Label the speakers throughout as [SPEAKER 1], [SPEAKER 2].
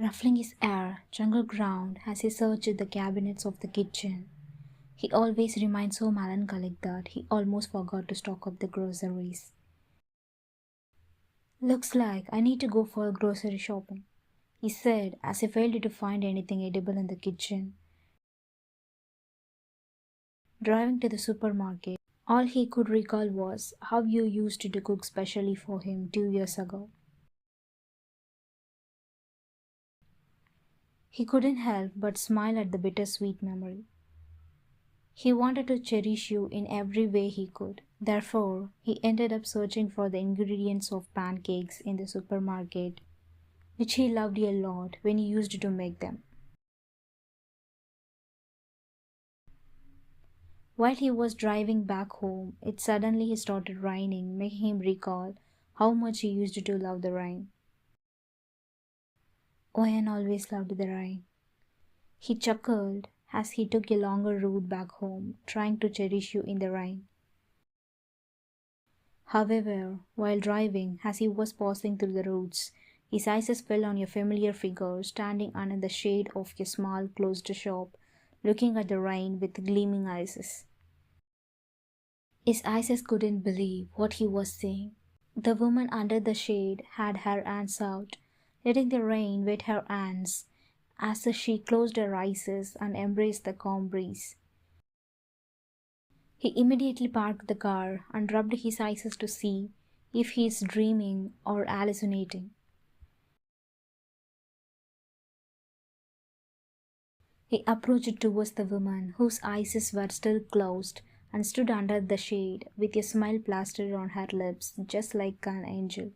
[SPEAKER 1] Ruffling his hair, Jungle ground as he searched the cabinets of the kitchen. He always remained so melancholic that he almost forgot to stock up the groceries. Looks like I need to go for grocery shopping, he said as he failed to find anything edible in the kitchen. Driving to the supermarket, all he could recall was how you used to cook specially for him 2 years ago. He couldn't help but smile at the bittersweet memory. He wanted to cherish you in every way he could. Therefore, he ended up searching for the ingredients of pancakes in the supermarket, which he loved a lot when he used to make them. While he was driving back home, it suddenly started raining, making him recall how much he used to love the rain. Owen always loved the rain. He chuckled as he took a longer route back home, trying to cherish you in the rain. However, while driving, as he was passing through the roads, his eyes fell on a familiar figure standing under the shade of a small closed shop, looking at the rain with gleaming eyes. His eyes couldn't believe what he was seeing. The woman under the shade had her hands out, letting the rain wet her hands as she closed her eyes and embraced the calm breeze. He immediately parked the car and rubbed his eyes to see if he is dreaming or hallucinating. He approached towards the woman whose eyes were still closed and stood under the shade with a smile plastered on her lips just like an angel.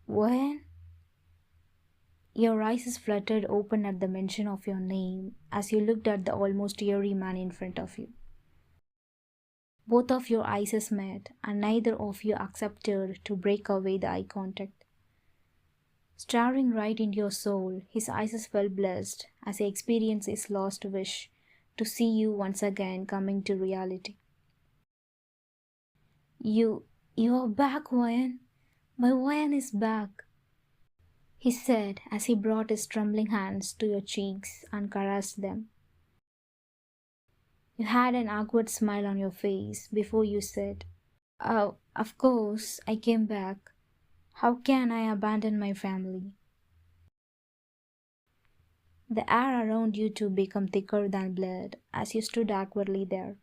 [SPEAKER 1] When? Your eyes fluttered open at the mention of your name as you looked at the almost eerie man in front of you. Both of your eyes met, and neither of you accepted to break away the eye contact. Staring right into your soul, his eyes felt blessed as he experienced his last wish to see you once again coming to reality. You are back, Ryan. My Ryan is back, he said as he brought his trembling hands to your cheeks and caressed them. You had an awkward smile on your face before you said, "Oh, of course, I came back. How can I abandon my family?" The air around you two became thicker than blood as you stood awkwardly there.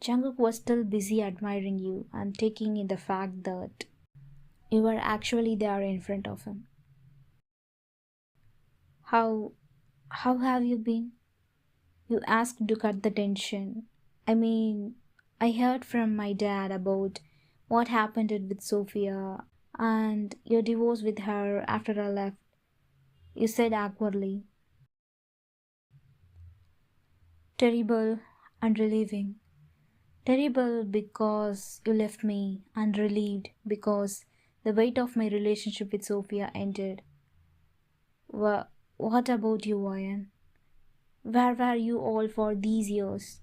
[SPEAKER 1] Jungkook was still busy admiring you and taking in the fact that you were actually there in front of him. How have you been? You asked to cut the tension. I heard from my dad about what happened with Sophia and your divorce with her after I left. You said awkwardly. Terrible and relieving. Terrible because you left me, and relieved because the weight of my relationship with Sophia ended. What about you, Ryan? Where were you all for these years?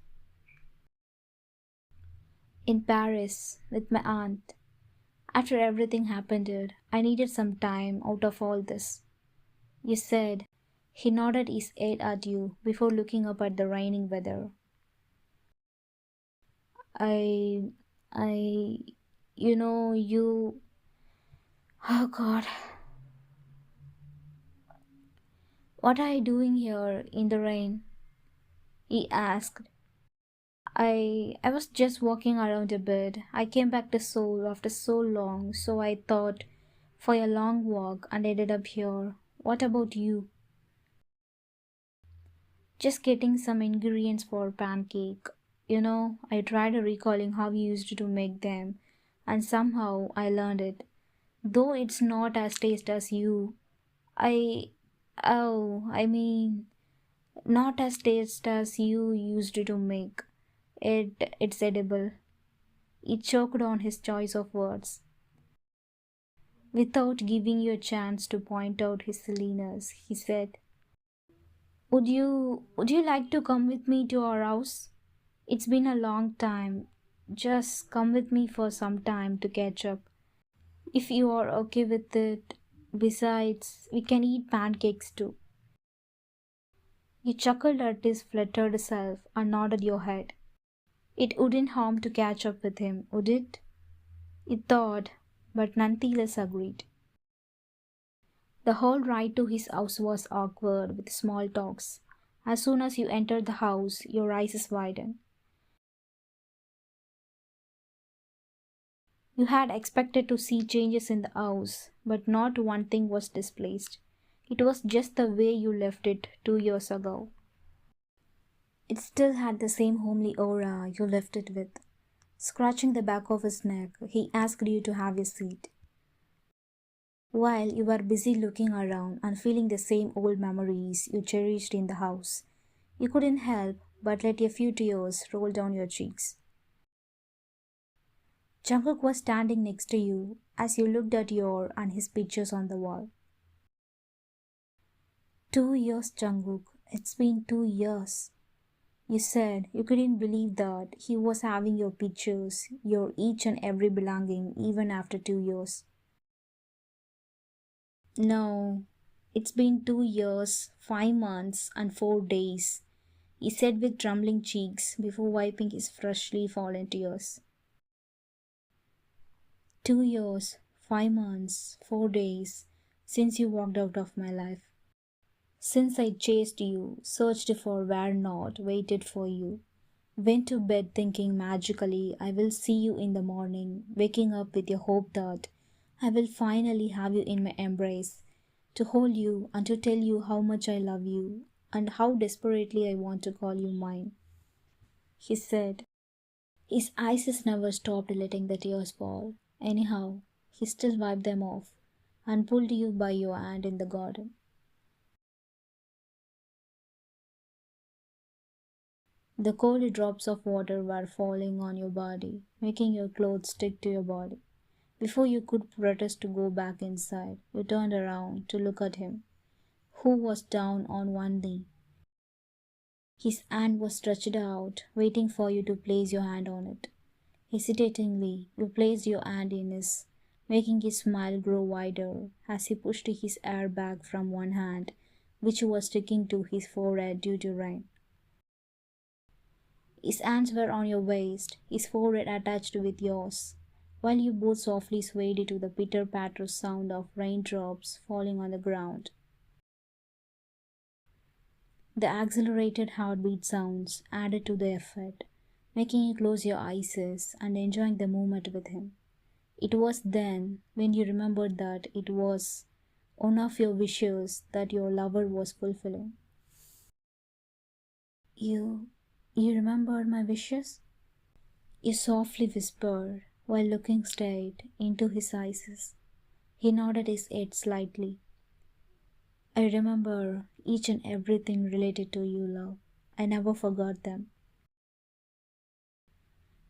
[SPEAKER 1] In Paris, with my aunt. After everything happened, I needed some time out of all this. You said. He nodded his head at you before looking up at the raining weather. I, I, you. Oh God. What are you doing here in the rain? He asked. I was just walking around a bit. I came back to Seoul after so long, so I thought for a long walk and ended up here. What about you? Just getting some ingredients for pancake. I tried recalling how you used to make them, and somehow I learned it. Though it's not as tasty as you, I, I mean, not as taste as you used to make. It's edible. He choked on his choice of words. Without giving you a chance to point out his silliness, he said, Would you like to come with me to our house? It's been a long time. Just come with me for some time to catch up. If you are okay with it, Besides, we can eat pancakes too. You chuckled at his fluttered self and nodded your head. It wouldn't harm to catch up with him, would it? You thought, but nonetheless agreed. The whole ride to his house was awkward with small talks. As soon as you entered the house, your eyes widened. You had expected to see changes in the house, but not one thing was displaced. It was just the way you left it 2 years ago. It still had the same homely aura you left it with. Scratching the back of his neck, he asked you to have a seat. While you were busy looking around and feeling the same old memories you cherished in the house, you couldn't help but let a few tears roll down your cheeks. Jungkook was standing next to you as you looked at your and his pictures on the wall. 2 years, Jungkook. It's been 2 years. You said you couldn't believe that he was having your pictures, your each and every belonging, even after 2 years. No, it's been 2 years, 5 months, and 4 days, he said with trembling cheeks before wiping his freshly fallen tears. 2 years, 5 months, 4 days since you walked out of my life. Since I chased you, searched for where not, waited for you, went to bed thinking magically I will see you in the morning, waking up with the hope that I will finally have you in my embrace, to hold you and to tell you how much I love you and how desperately I want to call you mine, he said. His eyes never stopped letting the tears fall. Anyhow, he still wiped them off and pulled you by your hand in the garden. The cold drops of water were falling on your body, making your clothes stick to your body. Before you could protest to go back inside, you turned around to look at him, who was down on one knee. His hand was stretched out, waiting for you to place your hand on it. Hesitatingly, you placed your hand in his, making his smile grow wider as he pushed his hair back from one hand, which was sticking to his forehead due to rain. His hands were on your waist, his forehead attached with yours, while you both softly swayed to the pitter-patter sound of raindrops falling on the ground. The accelerated heartbeat sounds added to the effect, making you close your eyes and enjoying the moment with him. It was then when you remembered that it was one of your wishes that your lover was fulfilling. You remembered my wishes? You softly whispered while looking straight into his eyes. He nodded his head slightly. I remember each and everything related to you, love. I never forgot them.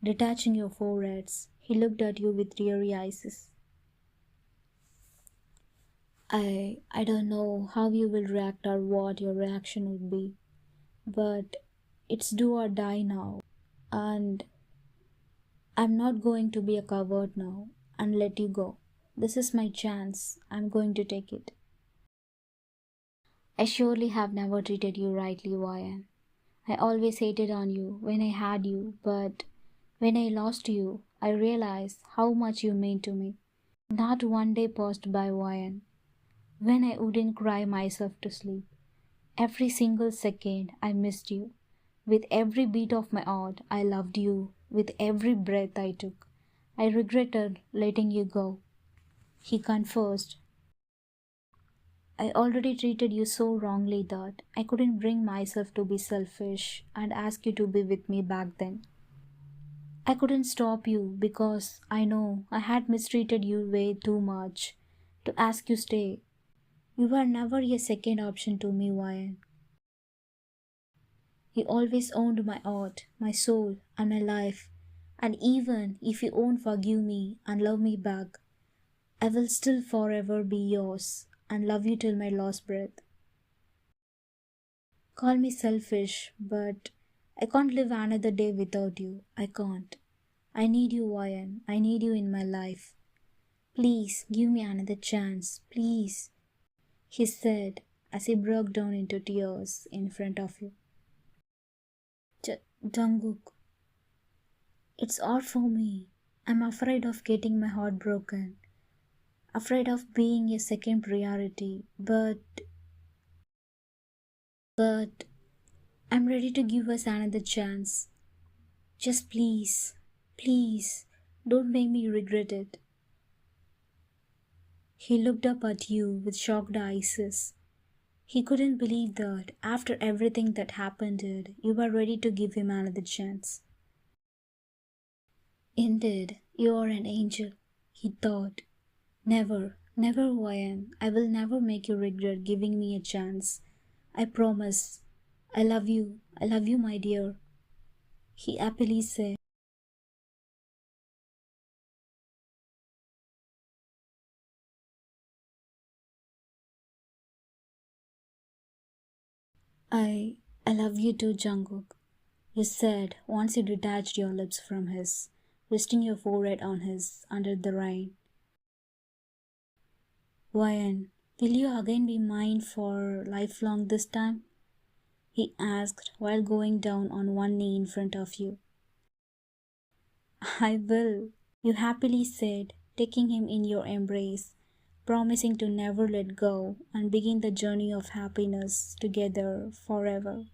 [SPEAKER 1] Detaching your foreheads, he looked at you with teary eyes. I don't know how you will react or what your reaction would be, but it's do or die now, and I'm not going to be a coward now and let you go. This is my chance. I'm going to take it. I surely have never treated you rightly, Ryan. I always hated on you when I had you, but when I lost you, I realized how much you meant to me. Not one day passed by, Ryan, when I wouldn't cry myself to sleep. Every single second I missed you. With every beat of my heart, I loved you. With every breath I took, I regretted letting you go. He confessed. I already treated you so wrongly that I couldn't bring myself to be selfish and ask you to be with me back then. I couldn't stop you because I know I had mistreated you way too much to ask you stay. You were never a second option to me, Ryan. You always owned my heart, my soul, and my life, and even if you won't forgive me and love me back, I will still forever be yours and love you till my last breath. Call me selfish, but I can't live another day without you. I can't. I need you, Ryan. I need you in my life. Please give me another chance, please, he said as he broke down into tears in front of you. Jungkook, it's all for me. I'm afraid of getting my heart broken, afraid of being a second priority, but I'm ready to give us another chance. Just please, please, don't make me regret it. He looked up at you with shocked eyes. He couldn't believe that after everything that happened, you were ready to give him another chance. Indeed, you are an angel, he thought. Never, never, Ryan. I will never make you regret giving me a chance. I promise. I love you. I love you, my dear. He happily said. I love you too, Jungkook. You said once you detached your lips from his, resting your forehead on his under the rain. Ryan, will you again be mine for lifelong this time? He asked while going down on one knee in front of you. I will, you happily said, taking him in your embrace, promising to never let go and begin the journey of happiness together forever.